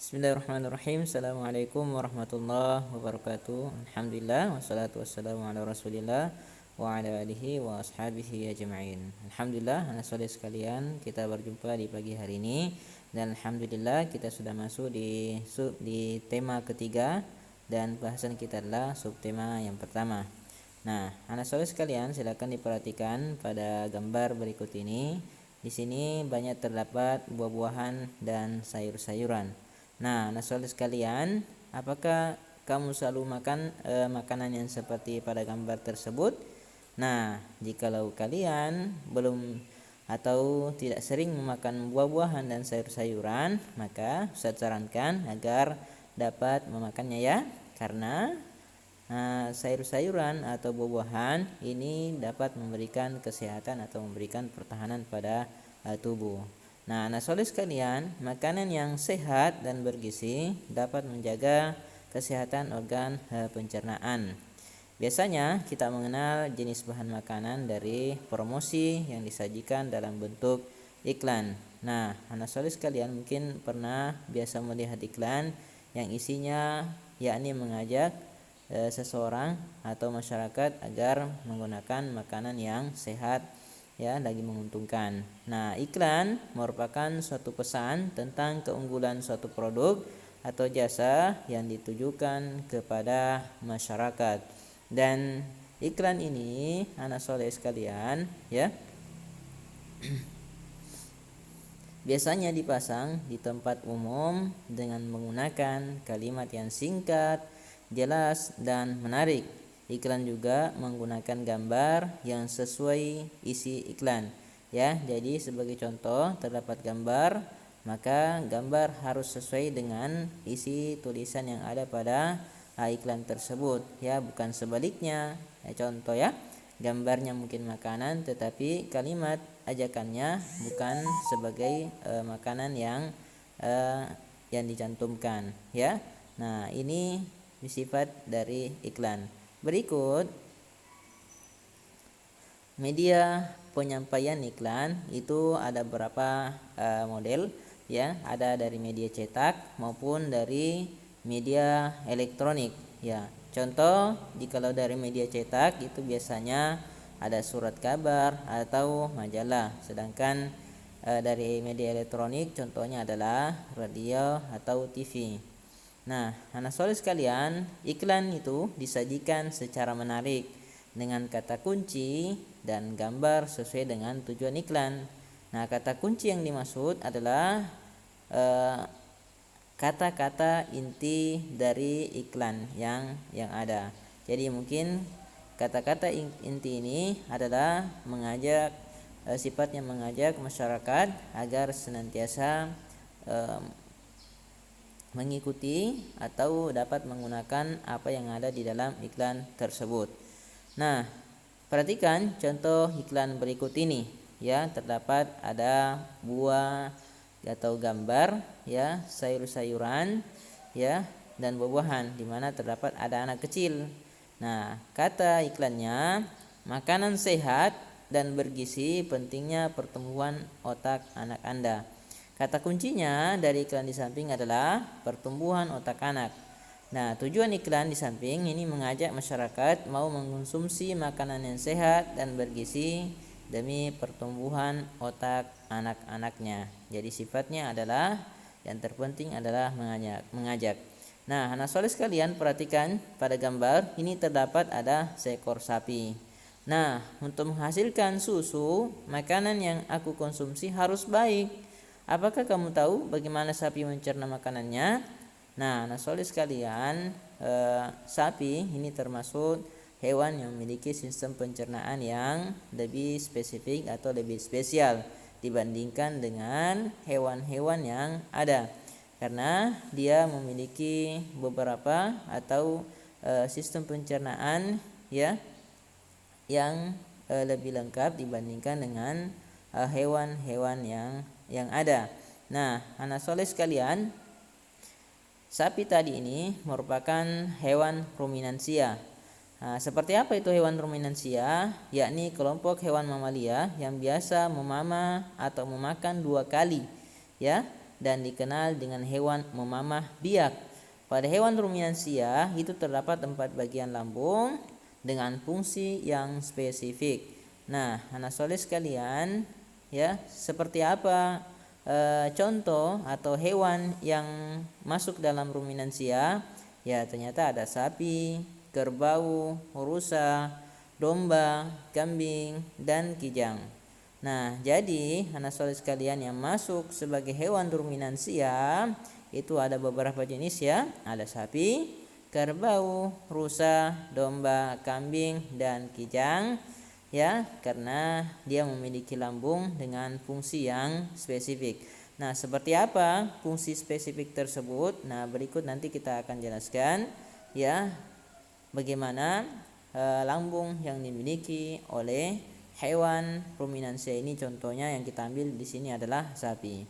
Bismillahirrahmanirrahim. Assalamualaikum warahmatullahi wabarakatuh. Alhamdulillah wassalatu wassalamu ala Rasulillah wa ala alihi wa ashabihi ajma'in. Alhamdulillah, anak soleh sekalian, kita berjumpa di pagi hari ini dan alhamdulillah kita sudah masuk di tema ketiga dan bahasan kita adalah subtema yang pertama. Nah, anak soleh sekalian, silakan diperhatikan pada gambar berikut ini. Di sini banyak terdapat buah-buahan dan sayur-sayuran. Nah, nasoles sekalian, apakah kamu selalu makan makanan yang seperti pada gambar tersebut? Nah, jikalau kalian belum atau tidak sering memakan buah-buahan dan sayur-sayuran, maka Ustaz sarankan agar dapat memakannya ya, karena sayur-sayuran atau buah-buahan ini dapat memberikan kesehatan atau memberikan pertahanan pada tubuh. Nah, anak soleh sekalian, makanan yang sehat dan bergizi dapat menjaga kesehatan organ pencernaan. Biasanya kita mengenal jenis bahan makanan dari promosi yang disajikan dalam bentuk iklan. Nah, anak soleh sekalian mungkin pernah biasa melihat iklan yang isinya yakni mengajak seseorang atau masyarakat agar menggunakan makanan yang sehat, ya, lagi menguntungkan. Nah, iklan merupakan suatu pesan tentang keunggulan suatu produk atau jasa yang ditujukan kepada masyarakat. Dan iklan ini anak soleh sekalian, ya, biasanya dipasang di tempat umum dengan menggunakan kalimat yang singkat, jelas, dan menarik. Iklan juga menggunakan gambar yang sesuai isi iklan, ya. Jadi sebagai contoh terdapat gambar, maka gambar harus sesuai dengan isi tulisan yang ada pada iklan tersebut, ya, bukan sebaliknya. Contoh, ya, gambarnya mungkin makanan tetapi kalimat ajakannya bukan sebagai makanan yang dicantumkan, ya. Nah, ini sifat dari iklan. Berikut media penyampaian iklan itu ada beberapa model, ya. Ada dari media cetak maupun dari media elektronik, ya. Contoh, jikalau dari media cetak itu biasanya ada surat kabar atau majalah, sedangkan dari media elektronik contohnya adalah radio atau TV. Nah, anak soleh sekalian, iklan itu disajikan secara menarik dengan kata kunci dan gambar sesuai dengan tujuan iklan. Nah, kata kunci yang dimaksud adalah kata-kata inti dari iklan yang ada. Jadi mungkin kata-kata inti ini adalah mengajak, sifatnya mengajak masyarakat agar senantiasa mengikuti atau dapat menggunakan apa yang ada di dalam iklan tersebut. Nah, perhatikan contoh iklan berikut ini, ya. Terdapat ada buah atau gambar, ya, sayur-sayuran, ya, dan buah-buahan di mana terdapat ada anak kecil. Nah, kata iklannya, makanan sehat dan bergizi, pentingnya pertumbuhan otak anak Anda. Kata kuncinya dari iklan di samping adalah pertumbuhan otak anak. Nah, tujuan iklan di samping ini mengajak masyarakat mau mengkonsumsi makanan yang sehat dan bergizi demi pertumbuhan otak anak-anaknya. Jadi sifatnya adalah yang terpenting adalah mengajak. Nah, anak soleh sekalian, perhatikan pada gambar ini terdapat ada seekor sapi. Nah, untuk menghasilkan susu, makanan yang aku konsumsi harus baik. Apakah kamu tahu bagaimana sapi mencerna makanannya? Nah, anak soleh sekalian, sapi ini termasuk hewan yang memiliki sistem pencernaan yang lebih spesifik atau lebih spesial dibandingkan dengan hewan-hewan yang ada, karena dia memiliki beberapa atau sistem pencernaan, ya, yang lebih lengkap dibandingkan dengan hewan-hewan yang ada. Nah, anak soleh sekalian, sapi tadi ini merupakan hewan ruminansia. Nah, seperti apa itu hewan ruminansia? Yakni kelompok hewan mamalia yang biasa memama atau memakan 2 kali, ya, dan dikenal dengan hewan memamah biak. Pada hewan ruminansia itu terdapat 4 bagian lambung dengan fungsi yang spesifik. Nah, anak soleh sekalian, ya, seperti apa contoh atau hewan yang masuk dalam ruminansia? Ya, ternyata ada sapi, kerbau, rusa, domba, kambing, dan kijang. Nah, jadi anak soleh sekalian yang masuk sebagai hewan ruminansia itu ada beberapa jenis ya. Ada sapi, kerbau, rusa, domba, kambing, dan kijang. Ya, karena dia memiliki lambung dengan fungsi yang spesifik. Nah, seperti apa fungsi spesifik tersebut? Nah, berikut nanti kita akan jelaskan ya bagaimana lambung yang dimiliki oleh hewan ruminansia ini. Contohnya yang kita ambil di sini adalah sapi.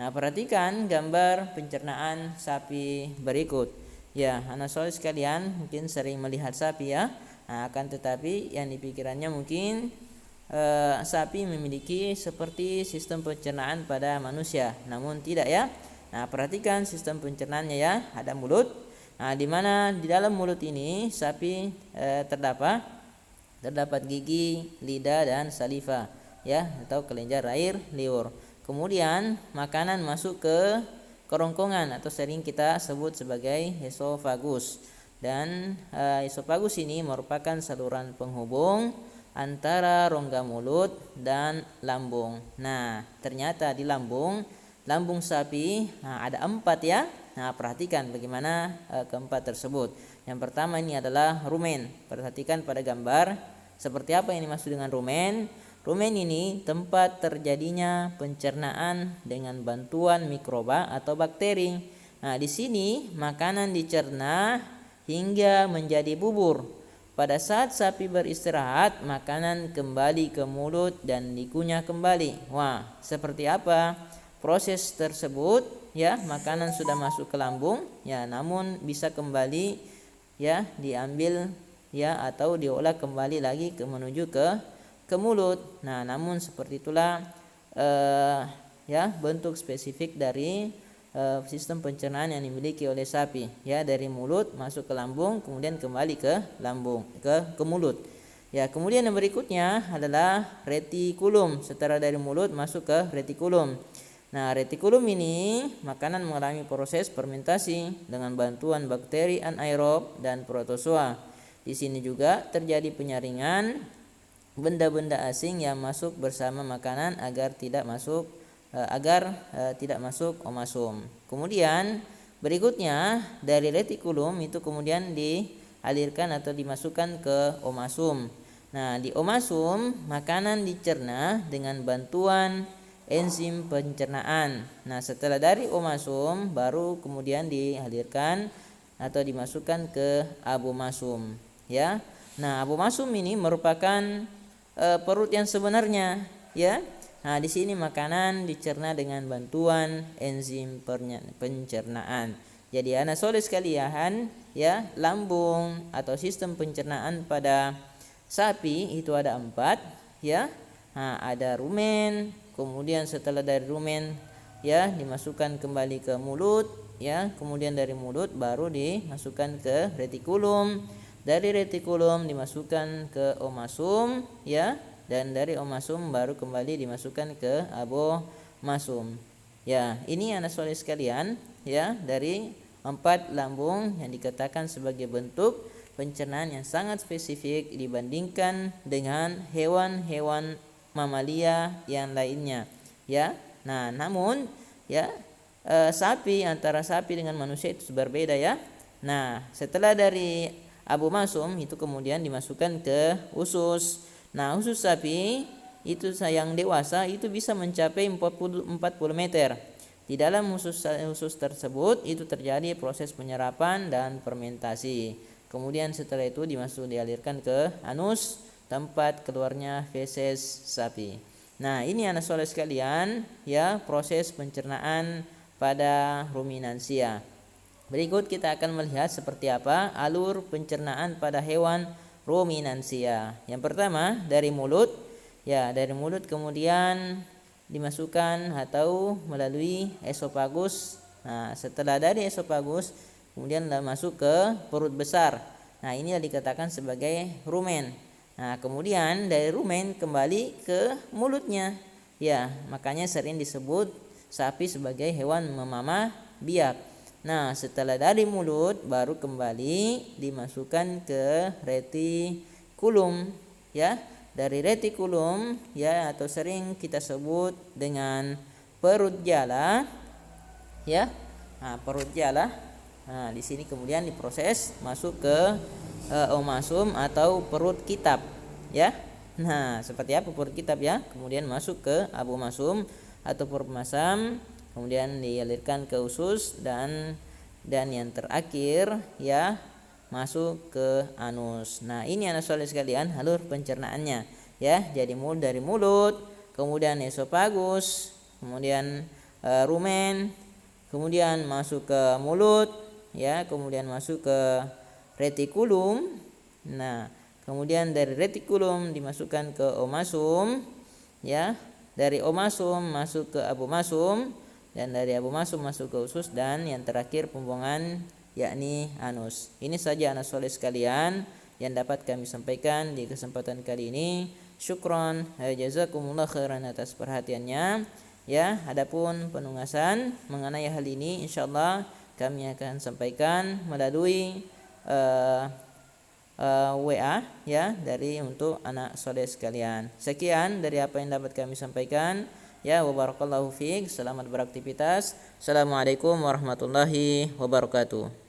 Nah, perhatikan gambar pencernaan sapi berikut. Ya, anak soleh sekalian mungkin sering melihat sapi ya. Nah, akan tetapi yang dipikirannya mungkin sapi memiliki seperti sistem pencernaan pada manusia, namun tidak ya. Nah, perhatikan sistem pencernaannya ya. Ada mulut. Nah, di mana di dalam mulut ini sapi terdapat gigi, lidah, dan saliva ya, atau kelenjar air liur. Kemudian makanan masuk ke kerongkongan atau sering kita sebut sebagai esofagus. Dan esofagus ini merupakan saluran penghubung antara rongga mulut dan lambung. Nah, ternyata di lambung sapi ada 4 ya. Nah, perhatikan bagaimana keempat tersebut. Yang pertama ini adalah rumen. Perhatikan pada gambar seperti apa yang dimaksud dengan rumen. Rumen ini tempat terjadinya pencernaan dengan bantuan mikroba atau bakteri. Nah, di sini makanan dicerna hingga menjadi bubur. Pada saat sapi beristirahat, makanan kembali ke mulut dan dikunyah kembali. Wah, seperti apa proses tersebut? Ya, makanan sudah masuk ke lambung, ya, namun bisa kembali ya diambil ya atau diolah kembali lagi menuju ke mulut. Nah, namun seperti itulah ya bentuk spesifik dari sistem pencernaan yang dimiliki oleh sapi ya, dari mulut masuk ke lambung kemudian kembali ke lambung ke mulut ya. Kemudian yang berikutnya analah retikulum, setelah dari mulut masuk ke retikulum. Nah, retikulum ini makanan mengalami proses fermentasi dengan bantuan bakteri anaerob dan protozoa. Di sini juga terjadi penyaringan benda-benda asing yang masuk bersama makanan agar tidak masuk omasum. Kemudian berikutnya dari retikulum itu kemudian dialirkan atau dimasukkan ke omasum. Nah, di omasum makanan dicerna dengan bantuan enzim pencernaan. Nah, setelah dari omasum baru kemudian dialirkan atau dimasukkan ke abomasum ya. Nah, abomasum ini merupakan perut yang sebenarnya ya. Nah, di sini makanan dicerna dengan bantuan enzim pencernaan. Jadi anak soleh sekalian ya, lambung atau sistem pencernaan pada sapi itu ada 4 ya. Nah, ada rumen, kemudian setelah dari rumen ya dimasukkan kembali ke mulut ya, kemudian dari mulut baru dimasukkan ke retikulum, dari retikulum dimasukkan ke omasum ya, dan dari omasum baru kembali dimasukkan ke abomasum. Ya, ini anak soleh sekalian ya, dari 4 lambung yang dikatakan sebagai bentuk pencernaan yang sangat spesifik dibandingkan dengan hewan-hewan mamalia yang lainnya ya. Nah, namun ya sapi, antara sapi dengan manusia itu berbeda ya. Nah, setelah dari abomasum itu kemudian dimasukkan ke usus. Nah, usus sapi itu yang dewasa itu bisa mencapai 40 meter. Di dalam usus tersebut itu terjadi proses penyerapan dan fermentasi. Kemudian setelah itu dialirkan ke anus, tempat keluarnya feses sapi. Nah, ini anak soleh sekalian ya, proses pencernaan pada ruminansia. Berikut kita akan melihat seperti apa alur pencernaan pada hewan ruminansia. Yang pertama dari mulut ya, dari mulut kemudian dimasukkan atau melalui esofagus. Nah, setelah dari esofagus kemudian masuk ke perut besar. Nah, ini dikatakan sebagai rumen. Nah, kemudian dari rumen kembali ke mulutnya. Ya, makanya sering disebut sapi sebagai hewan memamah biak. Nah, setelah dari mulut baru kembali dimasukkan ke retikulum, ya. Dari retikulum, ya, atau sering kita sebut dengan perut jala, ya. Nah, perut jala. Nah, di sini kemudian diproses masuk ke omasum atau perut kitab, ya. Nah, seperti apa perut kitab, ya? Kemudian masuk ke abomasum atau perut masam, kemudian dialirkan ke usus dan yang terakhir, ya, masuk ke anus. Nah, ini anak soleh sekalian alur pencernaannya, ya. Jadi dari mulut, kemudian esofagus, kemudian rumen, kemudian masuk ke mulut, ya, kemudian masuk ke retikulum. Nah, kemudian dari retikulum dimasukkan ke omasum, ya. Dari omasum masuk ke abomasum, dan dari abomasum masuk ke usus, dan yang terakhir pembuangan yakni anus. Ini saja anak soleh sekalian yang dapat kami sampaikan di kesempatan kali ini. Syukron, jazakumullah khairan atas perhatiannya. Ya, adapun penugasan mengenai hal ini insyaallah kami akan sampaikan melalui WA, ya, dari untuk anak soleh sekalian. Sekian dari apa yang dapat kami sampaikan. Ya, wa barakallahu fiik. Selamat beraktivitas. Assalamualaikum warahmatullahi wabarakatuh.